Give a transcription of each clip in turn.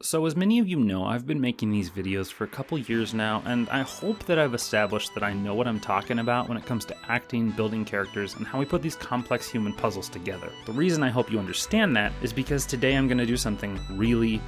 So as many of you know, I've been making these videos for a couple years now, and I hope that I've established that I know what I'm talking about when it comes to acting, building characters, and how we put these complex human puzzles together. The reason I hope you understand that is because today I'm going to do something really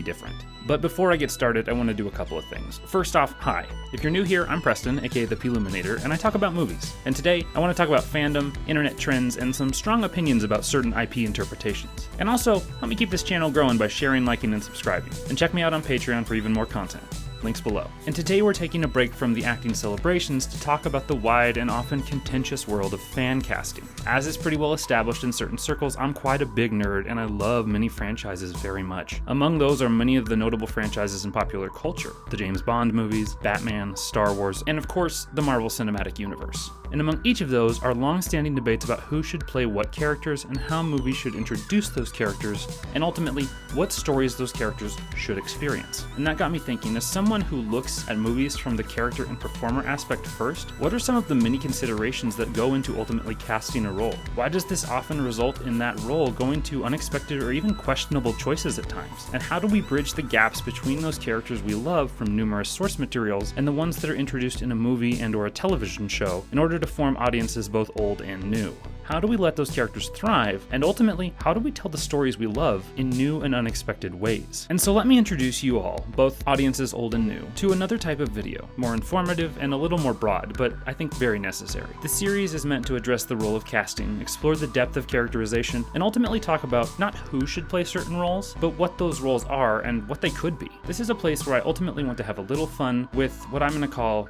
different. But before I get started, I want to do a couple of things. First off, hi. If you're new here, I'm Preston, aka the Ploominator, and I talk about movies. And today, I want to talk about fandom, internet trends, and some strong opinions about certain IP interpretations. And also, help me keep this channel growing by sharing, liking, and subscribing. And check me out on Patreon for even more content. Links below. And today we're taking a break from the acting celebrations to talk about the wide and often contentious world of fan casting. As is pretty well established in certain circles, I'm quite a big nerd and I love many franchises very much. Among those are many of the notable franchises in popular culture. The James Bond movies, Batman, Star Wars, and of course, the Marvel Cinematic Universe. And among each of those are long-standing debates about who should play what characters and how movies should introduce those characters, and ultimately, what stories those characters should experience. And that got me thinking, as someone who looks at movies from the character and performer aspect first, what are some of the many considerations that go into ultimately casting a role? Why does this often result in that role going to unexpected or even questionable choices at times? And how do we bridge the gaps between those characters we love from numerous source materials and the ones that are introduced in a movie and or a television show in order to form audiences both old and new? How do we let those characters thrive? And ultimately, how do we tell the stories we love in new and unexpected ways? And so let me introduce you all, both audiences old and new, to another type of video, more informative and a little more broad, but I think very necessary. The series is meant to address the role of casting, explore the depth of characterization, and ultimately talk about not who should play certain roles, but what those roles are and what they could be. This is a place where I ultimately want to have a little fun with what I'm going to call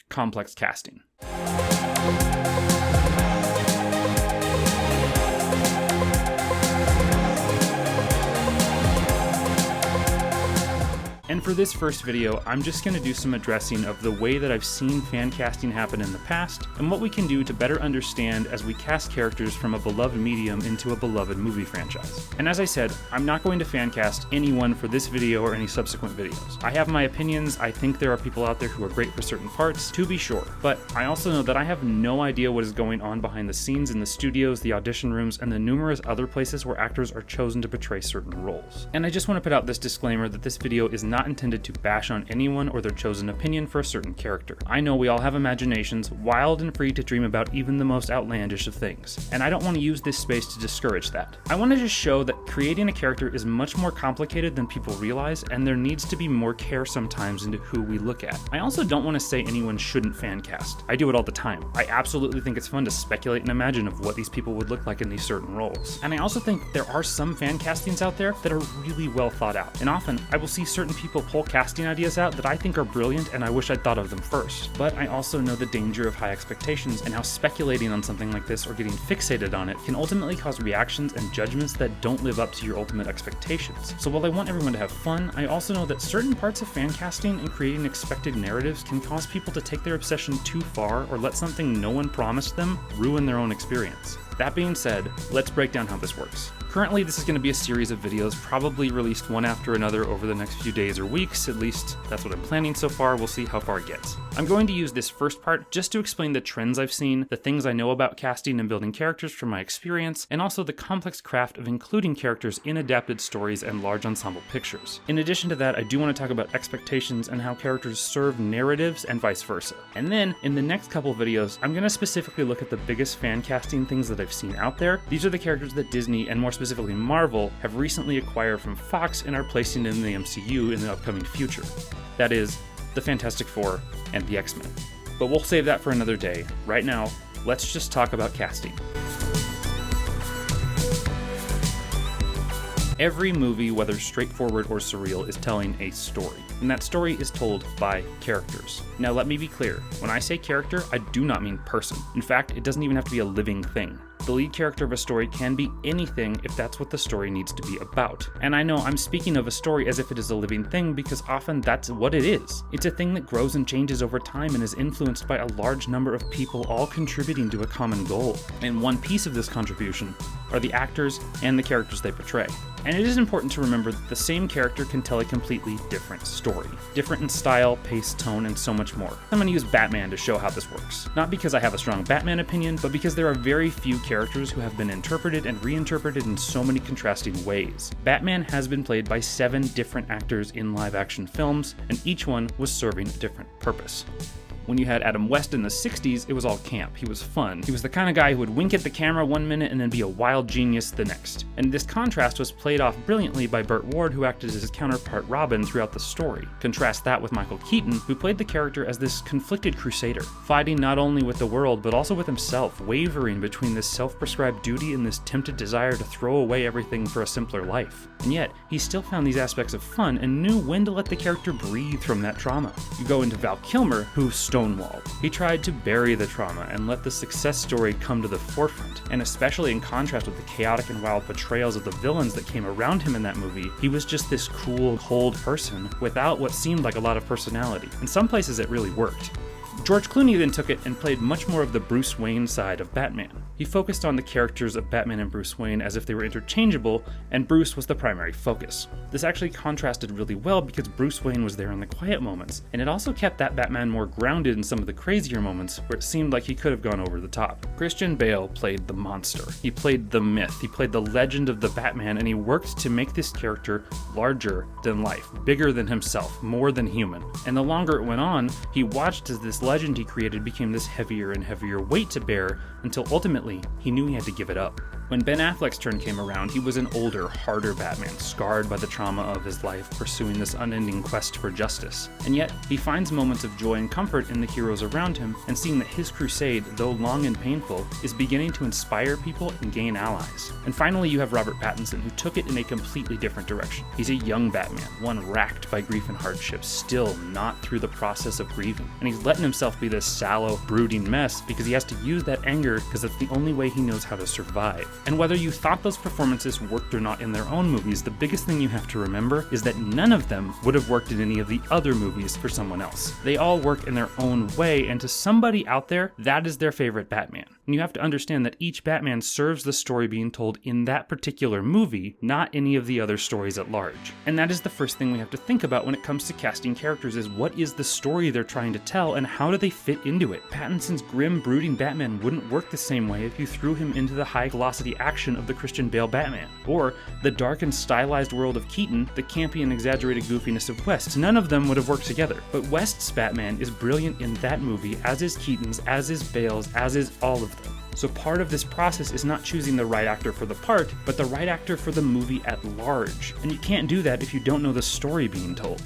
complex casting. And for this first video, I'm just going to do some addressing of the way that I've seen fan casting happen in the past, and what we can do to better understand as we cast characters from a beloved medium into a beloved movie franchise. And as I said, I'm not going to fan cast anyone for this video or any subsequent videos. I have my opinions, I think there are people out there who are great for certain parts, to be sure, but I also know that I have no idea what is going on behind the scenes in the studios, the audition rooms, and the numerous other places where actors are chosen to portray certain roles. And I just want to put out this disclaimer that this video is not intended to bash on anyone or their chosen opinion for a certain character. I know we all have imaginations, wild and free to dream about even the most outlandish of things, and I don't want to use this space to discourage that. I want to just show that creating a character is much more complicated than people realize, and there needs to be more care sometimes into who we look at. I also don't want to say anyone shouldn't fan cast. I do it all the time. I absolutely think it's fun to speculate and imagine of what these people would look like in these certain roles. And I also think there are some fan castings out there that are really well thought out, and often I will see certain people pull casting ideas out that I think are brilliant and I wish I'd thought of them first. But I also know the danger of high expectations and how speculating on something like this or getting fixated on it can ultimately cause reactions and judgments that don't live up to your ultimate expectations. So while I want everyone to have fun, I also know that certain parts of fan casting and creating expected narratives can cause people to take their obsession too far or let something no one promised them ruin their own experience. That being said, let's break down how this works. Currently, this is going to be a series of videos, probably released one after another over the next few days or weeks. At least that's what I'm planning so far. We'll see how far it gets. I'm going to use this first part just to explain the trends I've seen, the things I know about casting and building characters from my experience, and also the complex craft of including characters in adapted stories and large ensemble pictures. In addition to that, I do want to talk about expectations and how characters serve narratives and vice versa. And then, in the next couple of videos, I'm going to specifically look at the biggest fan casting things that I've seen out there. These are the characters that Disney, and more specifically Marvel, have recently acquired from Fox and are placing in the MCU in the upcoming future. That is, the Fantastic Four and the X-Men. But we'll save that for another day. Right now, let's just talk about casting. Every movie, whether straightforward or surreal, is telling a story, and that story is told by characters. Now let me be clear, when I say character, I do not mean person. In fact, it doesn't even have to be a living thing. The lead character of a story can be anything if that's what the story needs to be about. And I know I'm speaking of a story as if it is a living thing because often that's what it is. It's a thing that grows and changes over time and is influenced by a large number of people all contributing to a common goal. And one piece of this contribution are the actors and the characters they portray. And it is important to remember that the same character can tell a completely different story. Different in style, pace, tone, and so much more. I'm going to use Batman to show how this works. Not because I have a strong Batman opinion, but because there are very few characters who have been interpreted and reinterpreted in so many contrasting ways. Batman has been played by 7 different actors in live-action films, and each one was serving a different purpose. When you had Adam West in the 60s, it was all camp. He was fun. He was the kind of guy who would wink at the camera one minute and then be a wild genius the next. And this contrast was played off brilliantly by Burt Ward, who acted as his counterpart Robin throughout the story. Contrast that with Michael Keaton, who played the character as this conflicted crusader, fighting not only with the world, but also with himself, wavering between this self-prescribed duty and this tempted desire to throw away everything for a simpler life. And yet, he still found these aspects of fun and knew when to let the character breathe from that trauma. You go into Val Kilmer, who stonewalled. He tried to bury the trauma and let the success story come to the forefront, and especially in contrast with the chaotic and wild portrayals of the villains that came around him in that movie, he was just this cool, cold person without what seemed like a lot of personality. In some places it really worked. George Clooney then took it and played much more of the Bruce Wayne side of Batman. He focused on the characters of Batman and Bruce Wayne as if they were interchangeable, and Bruce was the primary focus. This actually contrasted really well because Bruce Wayne was there in the quiet moments, and it also kept that Batman more grounded in some of the crazier moments where it seemed like he could have gone over the top. Christian Bale played the monster. He played the myth. He played the legend of the Batman, and he worked to make this character larger than life, bigger than himself, more than human. And the longer it went on, he watched as this legend he created became this heavier and heavier weight to bear until ultimately he knew he had to give it up. When Ben Affleck's turn came around, he was an older, harder Batman, scarred by the trauma of his life, pursuing this unending quest for justice. And yet, he finds moments of joy and comfort in the heroes around him, and seeing that his crusade, though long and painful, is beginning to inspire people and gain allies. And finally, you have Robert Pattinson, who took it in a completely different direction. He's a young Batman, one racked by grief and hardships, still not through the process of grieving. And he's letting himself be this sallow, brooding mess because he has to use that anger because it's the only way he knows how to survive. And whether you thought those performances worked or not in their own movies, the biggest thing you have to remember is that none of them would have worked in any of the other movies for someone else. They all work in their own way, and to somebody out there, that is their favorite Batman. And you have to understand that each Batman serves the story being told in that particular movie, not any of the other stories at large. And that is the first thing we have to think about when it comes to casting characters is what is the story they're trying to tell and how do they fit into it? Pattinson's grim, brooding Batman wouldn't work the same way if you threw him into the high-velocity action of the Christian Bale Batman, or the dark and stylized world of Keaton, the campy and exaggerated goofiness of West. None of them would have worked together. But West's Batman is brilliant in that movie, as is Keaton's, as is Bale's, as is all of them. So part of this process is not choosing the right actor for the part, but the right actor for the movie at large. And you can't do that if you don't know the story being told.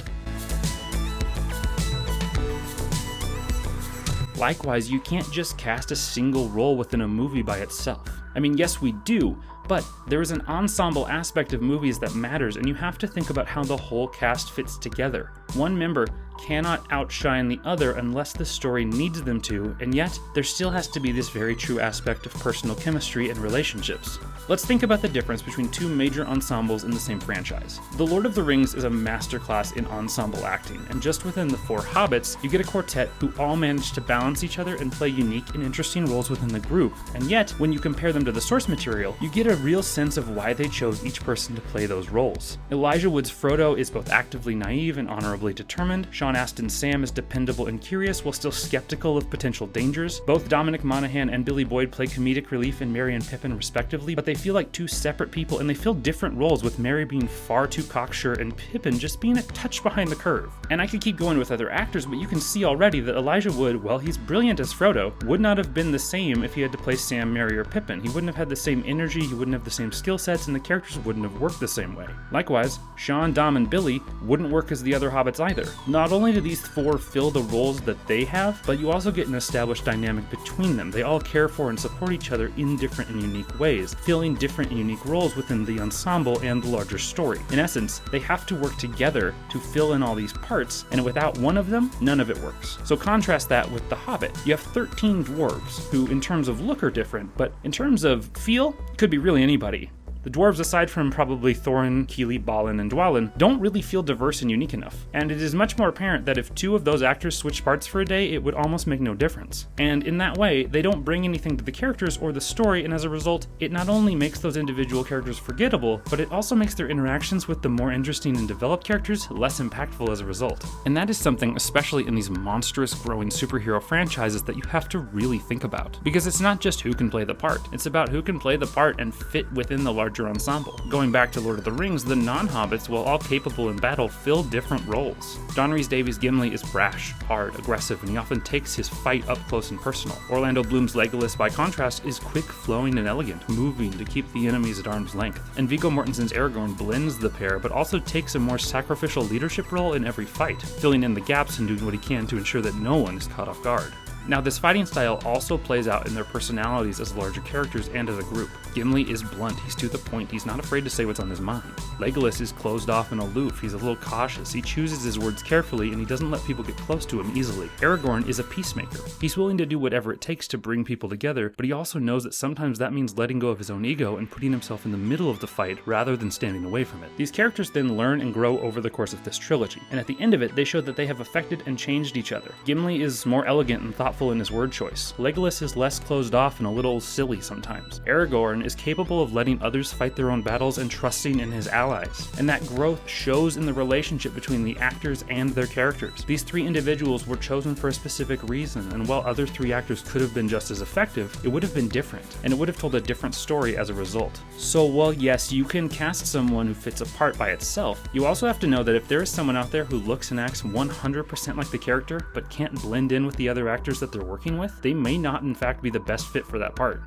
Likewise, you can't just cast a single role within a movie by itself. I mean, yes, we do, but there is an ensemble aspect of movies that matters, and you have to think about how the whole cast fits together. One member cannot outshine the other unless the story needs them to, and yet there still has to be this very true aspect of personal chemistry and relationships. Let's think about the difference between two major ensembles in the same franchise. The Lord of the Rings is a masterclass in ensemble acting, and just within the 4 hobbits, you get a quartet who all manage to balance each other and play unique and interesting roles within the group, and yet, when you compare them to the source material, you get a real sense of why they chose each person to play those roles. Elijah Wood's Frodo is both actively naive and honorably determined. Sean Astin's Sam is dependable and curious while still skeptical of potential dangers. Both Dominic Monaghan and Billy Boyd play comedic relief in Merry and Pippin respectively, but they feel like two separate people and they fill different roles, with Merry being far too cocksure and Pippin just being a touch behind the curve. And I could keep going with other actors, but you can see already that Elijah Wood, while he's brilliant as Frodo, would not have been the same if he had to play Sam, Merry, or Pippin. He wouldn't have had the same energy, he wouldn't have the same skill sets, and the characters wouldn't have worked the same way. Likewise, Sean, Dom, and Billy wouldn't work as the other hobbits either. Not only do these 4 fill the roles that they have, but you also get an established dynamic between them. They all care for and support each other in different and unique ways, filling different and unique roles within the ensemble and the larger story. In essence, they have to work together to fill in all these parts, and without one of them, none of it works. So contrast that with The Hobbit. You have 13 dwarves, who in terms of look are different, but in terms of feel, could be really anybody. The dwarves, aside from probably Thorin, Keely, Balin, and Dwalin, don't really feel diverse and unique enough, and it is much more apparent that if 2 of those actors switched parts for a day, it would almost make no difference. And in that way, they don't bring anything to the characters or the story, and as a result, it not only makes those individual characters forgettable, but it also makes their interactions with the more interesting and developed characters less impactful as a result. And that is something, especially in these monstrous growing superhero franchises, that you have to really think about. Because it's not just who can play the part, it's about who can play the part and fit within the larger ensemble. Going back to Lord of the Rings, the non-hobbits, while all capable in battle, fill different roles. Don Rhys Davies' Gimli is brash, hard, aggressive, and he often takes his fight up close and personal. Orlando Bloom's Legolas, by contrast, is quick, flowing, and elegant, moving to keep the enemies at arm's length. And Viggo Mortensen's Aragorn blends the pair, but also takes a more sacrificial leadership role in every fight, filling in the gaps and doing what he can to ensure that no one is caught off guard. Now, this fighting style also plays out in their personalities as larger characters and as a group. Gimli is blunt, he's to the point, he's not afraid to say what's on his mind. Legolas is closed off and aloof, he's a little cautious, he chooses his words carefully, and he doesn't let people get close to him easily. Aragorn is a peacemaker. He's willing to do whatever it takes to bring people together, but he also knows that sometimes that means letting go of his own ego and putting himself in the middle of the fight rather than standing away from it. These characters then learn and grow over the course of this trilogy, and at the end of it, they show that they have affected and changed each other. Gimli is more elegant and thoughtful in his word choice. Legolas is less closed off and a little silly sometimes. Aragorn is capable of letting others fight their own battles and trusting in his allies. And that growth shows in the relationship between the actors and their characters. These 3 individuals were chosen for a specific reason, and while other 3 actors could have been just as effective, it would have been different, and it would have told a different story as a result. So while yes, you can cast someone who fits a part by itself, you also have to know that if there is someone out there who looks and acts 100% like the character, but can't blend in with the other actors that they're working with, they may not in fact be the best fit for that part.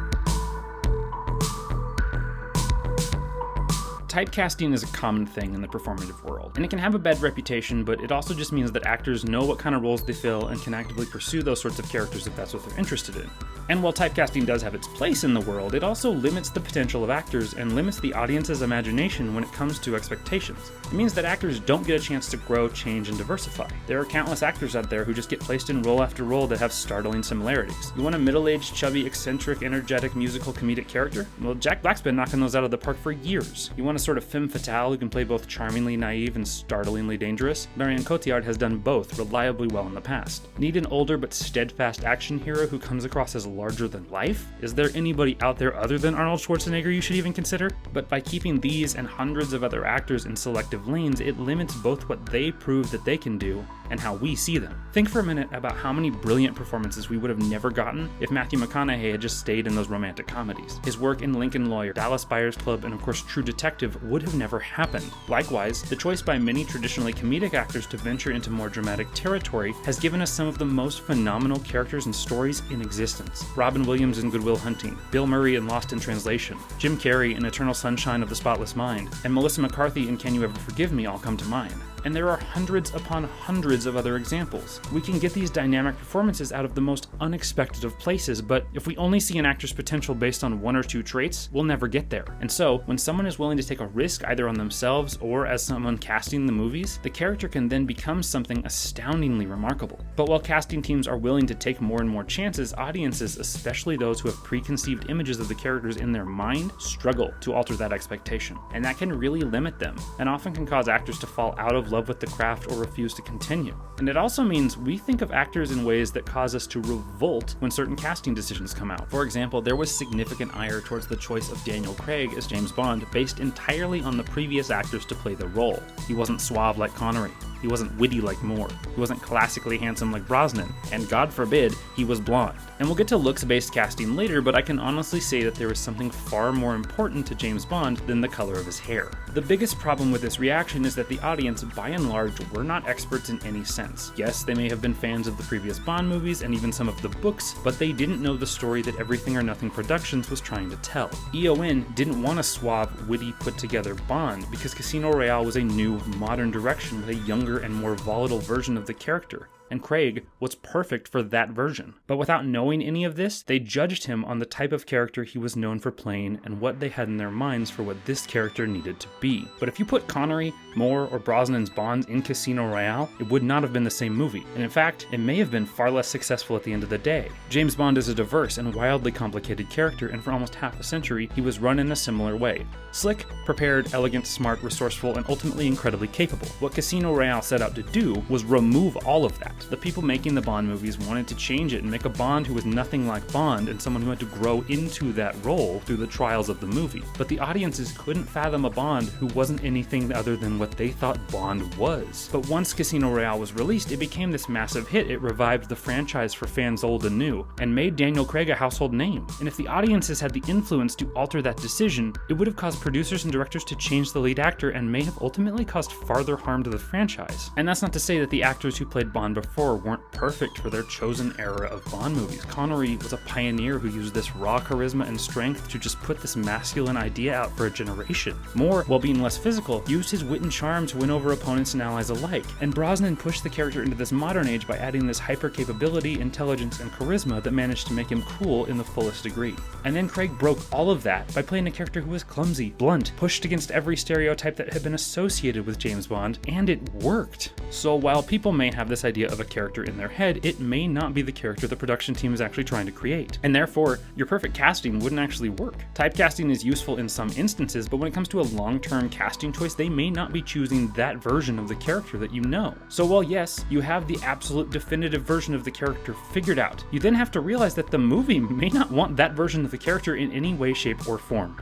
Typecasting is a common thing in the performative world, and it can have a bad reputation, but it also just means that actors know what kind of roles they fill and can actively pursue those sorts of characters if that's what they're interested in. And while typecasting does have its place in the world, it also limits the potential of actors and limits the audience's imagination when it comes to expectations. It means that actors don't get a chance to grow, change, and diversify. There are countless actors out there who just get placed in role after role that have startling similarities. You want a middle-aged, chubby, eccentric, energetic, musical, comedic character? Well, Jack Black's been knocking those out of the park for years. You want a sort of femme fatale who can play both charmingly naive and startlingly dangerous? Marion Cotillard has done both reliably well in the past. Need an older but steadfast action hero who comes across as larger than life? Is there anybody out there other than Arnold Schwarzenegger you should even consider? But by keeping these and hundreds of other actors in selective lanes, it limits both what they prove that they can do and how we see them. Think for a minute about how many brilliant performances we would have never gotten if Matthew McConaughey had just stayed in those romantic comedies. His work in Lincoln Lawyer, Dallas Buyers Club, and of course True Detective would have never happened. Likewise, the choice by many traditionally comedic actors to venture into more dramatic territory has given us some of the most phenomenal characters and stories in existence. Robin Williams in Good Will Hunting, Bill Murray in Lost in Translation, Jim Carrey in Eternal Sunshine of the Spotless Mind, and Melissa McCarthy in Can You Ever Forgive Me all come to mind. And there are hundreds upon hundreds of other examples. We can get these dynamic performances out of the most unexpected of places, but if we only see an actor's potential based on 1 or 2 traits, we'll never get there. And so, when someone is willing to take a risk either on themselves or as someone casting the movies, the character can then become something astoundingly remarkable. But while casting teams are willing to take more and more chances, audiences, especially those who have preconceived images of the characters in their mind, struggle to alter that expectation. And that can really limit them, and often can cause actors to fall out of love with the craft or refuse to continue. And it also means we think of actors in ways that cause us to revolt when certain casting decisions come out. For example, there was significant ire towards the choice of Daniel Craig as James Bond based entirely on the previous actors to play the role. He wasn't suave like Connery. He wasn't witty like Moore. He wasn't classically handsome like Brosnan. And God forbid, he was blonde. And we'll get to looks-based casting later, but I can honestly say that there was something far more important to James Bond than the color of his hair. The biggest problem with this reaction is that the audience, by and large, were not experts in any sense. Yes, they may have been fans of the previous Bond movies and even some of the books, but they didn't know the story that Everything or Nothing Productions was trying to tell. EON didn't want a suave, witty, put-together Bond because Casino Royale was a new, modern direction with a younger and more volatile version of the character. and Craig was perfect for that version. But without knowing any of this, they judged him on the type of character he was known for playing and what they had in their minds for what this character needed to be. But if you put Connery, Moore, or Brosnan's Bond in Casino Royale, it would not have been the same movie, and in fact, it may have been far less successful at the end of the day. James Bond is a diverse and wildly complicated character, and for almost half a century, he was run in a similar way. Slick, prepared, elegant, smart, resourceful, and ultimately incredibly capable. What Casino Royale set out to do was remove all of that. The people making the Bond movies wanted to change it and make a Bond who was nothing like Bond and someone who had to grow into that role through the trials of the movie. But the audiences couldn't fathom a Bond who wasn't anything other than what they thought Bond was. But once Casino Royale was released, it became this massive hit. It revived the franchise for fans old and new, and made Daniel Craig a household name. And if the audiences had the influence to alter that decision, it would have caused producers and directors to change the lead actor and may have ultimately caused farther harm to the franchise. And that's not to say that the actors who played Bond before weren't perfect for their chosen era of Bond movies. Connery was a pioneer who used this raw charisma and strength to just put this masculine idea out for a generation. Moore, while being less physical, used his wit and charm to win over opponents and allies alike. And Brosnan pushed the character into this modern age by adding this hyper capability, intelligence, and charisma that managed to make him cool in the fullest degree. And then Craig broke all of that by playing a character who was clumsy, blunt, pushed against every stereotype that had been associated with James Bond, and it worked. So while people may have this idea of a character in their head, it may not be the character the production team is actually trying to create. And therefore, your perfect casting wouldn't actually work. Typecasting is useful in some instances, but when it comes to a long-term casting choice, they may not be choosing that version of the character that you know. So while yes, you have the absolute definitive version of the character figured out, you then have to realize that the movie may not want that version of the character in any way, shape, or form.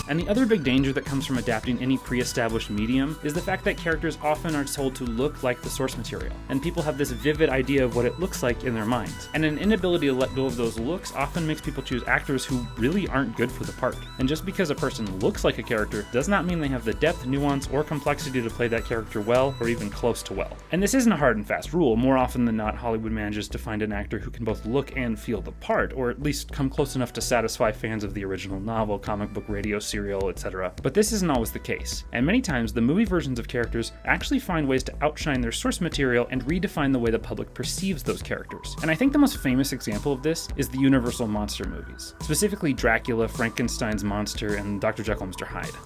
And the other big danger that comes from adapting any pre-established medium is the fact that characters often are told to look like the source material, and people have this vivid idea of what it looks like in their minds. And an inability to let go of those looks often makes people choose actors who really aren't good for the part. And just because a person looks like a character does not mean they have the depth, nuance, or complexity to play that character well, or even close to well. And this isn't a hard and fast rule. More often than not, Hollywood manages to find an actor who can both look and feel the part, or at least come close enough to satisfy fans of the original novel, comic book, radio series, etc. But this isn't always the case, and many times the movie versions of characters actually find ways to outshine their source material and redefine the way the public perceives those characters. And I think the most famous example of this is the Universal monster movies, specifically Dracula, Frankenstein's monster, and Dr. Jekyll and Mr. Hyde.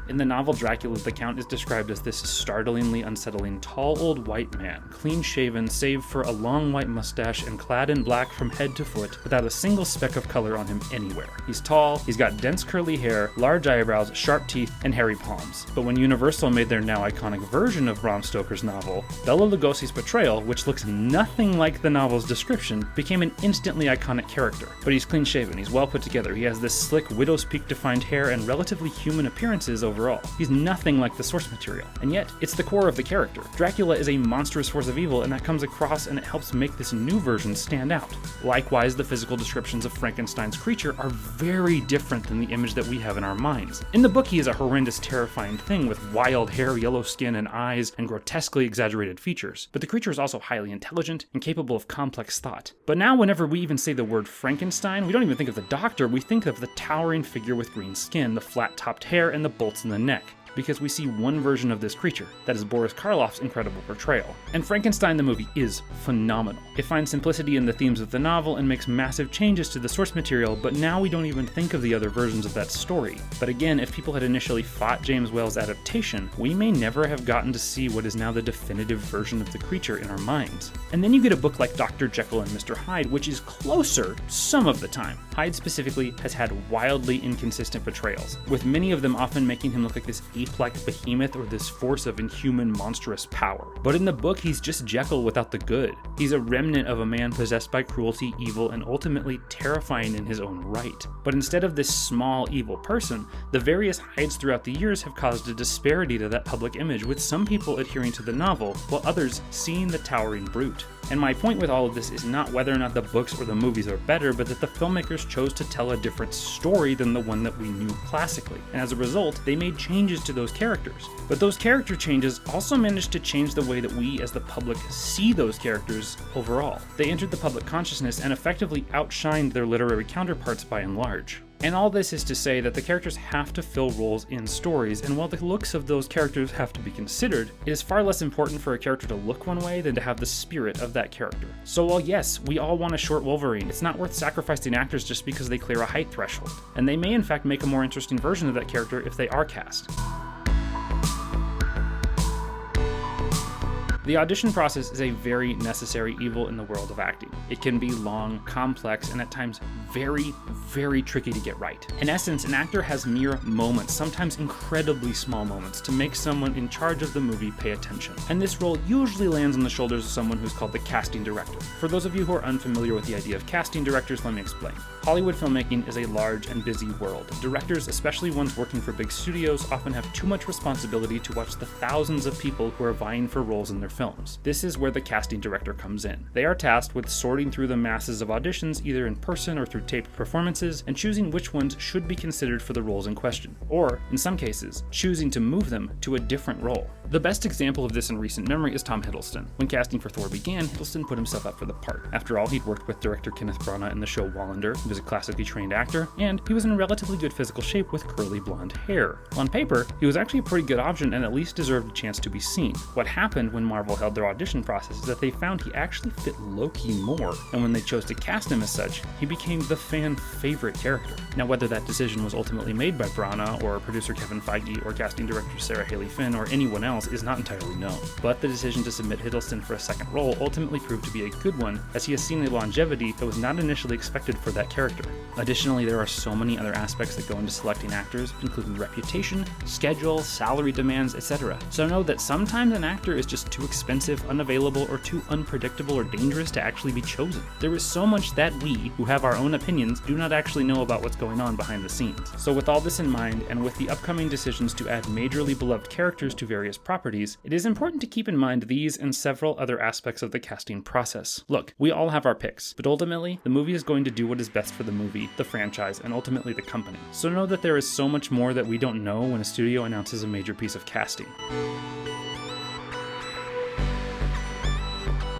In the novel Dracula, the Count is described as this startlingly unsettling tall old white man, clean-shaven save for a long white mustache and clad in black from head to foot, without a single speck of color on him anywhere. He's tall, he's got dense curly hair, large eyebrows, sharp teeth, and hairy palms. But when Universal made their now iconic version of Bram Stoker's novel, Bela Lugosi's portrayal, which looks nothing like the novel's description, became an instantly iconic character. But he's clean-shaven, he's well put together, he has this slick widow's peak defined hair and relatively human appearances overall. He's nothing like the source material, and yet it's the core of the character. Dracula is a monstrous force of evil, and that comes across and it helps make this new version stand out. Likewise, the physical descriptions of Frankenstein's creature are very different than the image that we have in our minds. In the book, he is a horrendous, terrifying thing with wild hair, yellow skin, and eyes, and grotesquely exaggerated features. But the creature is also highly intelligent and capable of complex thought. But now whenever we even say the word Frankenstein, we don't even think of the doctor, we think of the towering figure with green skin, the flat-topped hair, and the bolts in the neck, because we see one version of this creature, that is Boris Karloff's incredible portrayal. And Frankenstein the movie is phenomenal. It finds simplicity in the themes of the novel and makes massive changes to the source material, but now we don't even think of the other versions of that story. But again, if people had initially fought James Whale's adaptation, we may never have gotten to see what is now the definitive version of the creature in our minds. And then you get a book like Dr. Jekyll and Mr. Hyde, which is closer some of the time. Hyde specifically has had wildly inconsistent portrayals, with many of them often making him look like this ape-like behemoth or this force of inhuman, monstrous power. But in the book, he's just Jekyll without the good. He's a remnant of a man possessed by cruelty, evil, and ultimately terrifying in his own right. But instead of this small, evil person, the various Hydes throughout the years have caused a disparity to that public image, with some people adhering to the novel, while others seeing the towering brute. And my point with all of this is not whether or not the books or the movies are better, but that the filmmakers chose to tell a different story than the one that we knew classically. And as a result, they made changes to those characters. But those character changes also managed to change the way that we as the public see those characters overall. They entered the public consciousness and effectively outshined their literary counterparts by and large. And all this is to say that the characters have to fill roles in stories, and while the looks of those characters have to be considered, it is far less important for a character to look one way than to have the spirit of that character. So while yes, we all want a short Wolverine, it's not worth sacrificing actors just because they clear a height threshold. And they may in fact make a more interesting version of that character if they are cast. The audition process is a very necessary evil in the world of acting. It can be long, complex, and at times very, very tricky to get right. In essence, an actor has mere moments, sometimes incredibly small moments, to make someone in charge of the movie pay attention. And this role usually lands on the shoulders of someone who's called the casting director. For those of you who are unfamiliar with the idea of casting directors, let me explain. Hollywood filmmaking is a large and busy world. Directors, especially ones working for big studios, often have too much responsibility to watch the thousands of people who are vying for roles in their films. This is where the casting director comes in. They are tasked with sorting through the masses of auditions, either in person or through taped performances, and choosing which ones should be considered for the roles in question, or, in some cases, choosing to move them to a different role. The best example of this in recent memory is Tom Hiddleston. When casting for Thor began, Hiddleston put himself up for the part. After all, he'd worked with director Kenneth Branagh in the show Wallander, he was a classically trained actor, and he was in relatively good physical shape with curly blonde hair. On paper, he was actually a pretty good option and at least deserved a chance to be seen. What happened when Marvel held their audition process is that they found he actually fit Loki more, and when they chose to cast him as such, he became the fan favorite character. Now, whether that decision was ultimately made by Branagh or producer Kevin Feige or casting director Sarah Haley Finn or anyone else is not entirely known, but the decision to submit Hiddleston for a second role ultimately proved to be a good one, as he has seen a longevity that was not initially expected for that character. Additionally, there are so many other aspects that go into selecting actors, including reputation, schedule, salary demands, etc. So know that sometimes an actor is just too expensive, unavailable, or too unpredictable or dangerous to actually be chosen. There is so much that we, who have our own opinions, do not actually know about what's going on behind the scenes. So with all this in mind, and with the upcoming decisions to add majorly beloved characters to various properties, it is important to keep in mind these and several other aspects of the casting process. Look, we all have our picks, but ultimately, the movie is going to do what is best for the movie, the franchise, and ultimately the company. So know that there is so much more that we don't know when a studio announces a major piece of casting.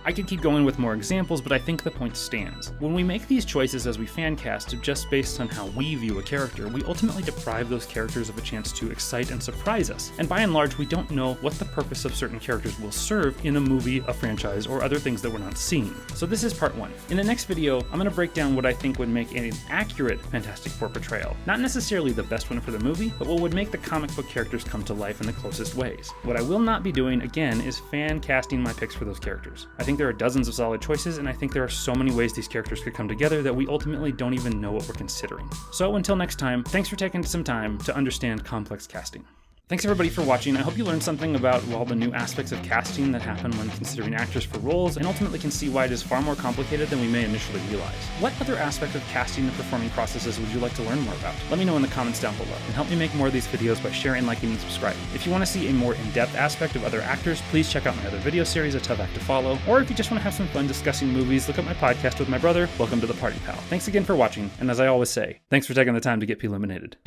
I could keep going with more examples, but I think the point stands. When we make these choices as we fan cast just based on how we view a character, we ultimately deprive those characters of a chance to excite and surprise us. And by and large, we don't know what the purpose of certain characters will serve in a movie, a franchise, or other things that we're not seeing. So this is part one. In the next video, I'm going to break down what I think would make an accurate Fantastic Four portrayal. Not necessarily the best one for the movie, but what would make the comic book characters come to life in the closest ways. What I will not be doing, again, is fan casting my picks for those characters. I think there are dozens of solid choices, and I think there are so many ways these characters could come together that we ultimately don't even know what we're considering. So until next time, thanks for taking some time to understand complex casting. Thanks everybody for watching. I hope you learned something about all the new aspects of casting that happen when considering actors for roles, and ultimately can see why it is far more complicated than we may initially realize. What other aspect of casting and performing processes would you like to learn more about? Let me know in the comments down below, and help me make more of these videos by sharing, liking, and subscribing. If you want to see a more in-depth aspect of other actors, please check out my other video series, A Tough Act to Follow, or if you just want to have some fun discussing movies, look at my podcast with my brother, Welcome to the Party Pal. Thanks again for watching, and as I always say, thanks for taking the time to get Ploominated.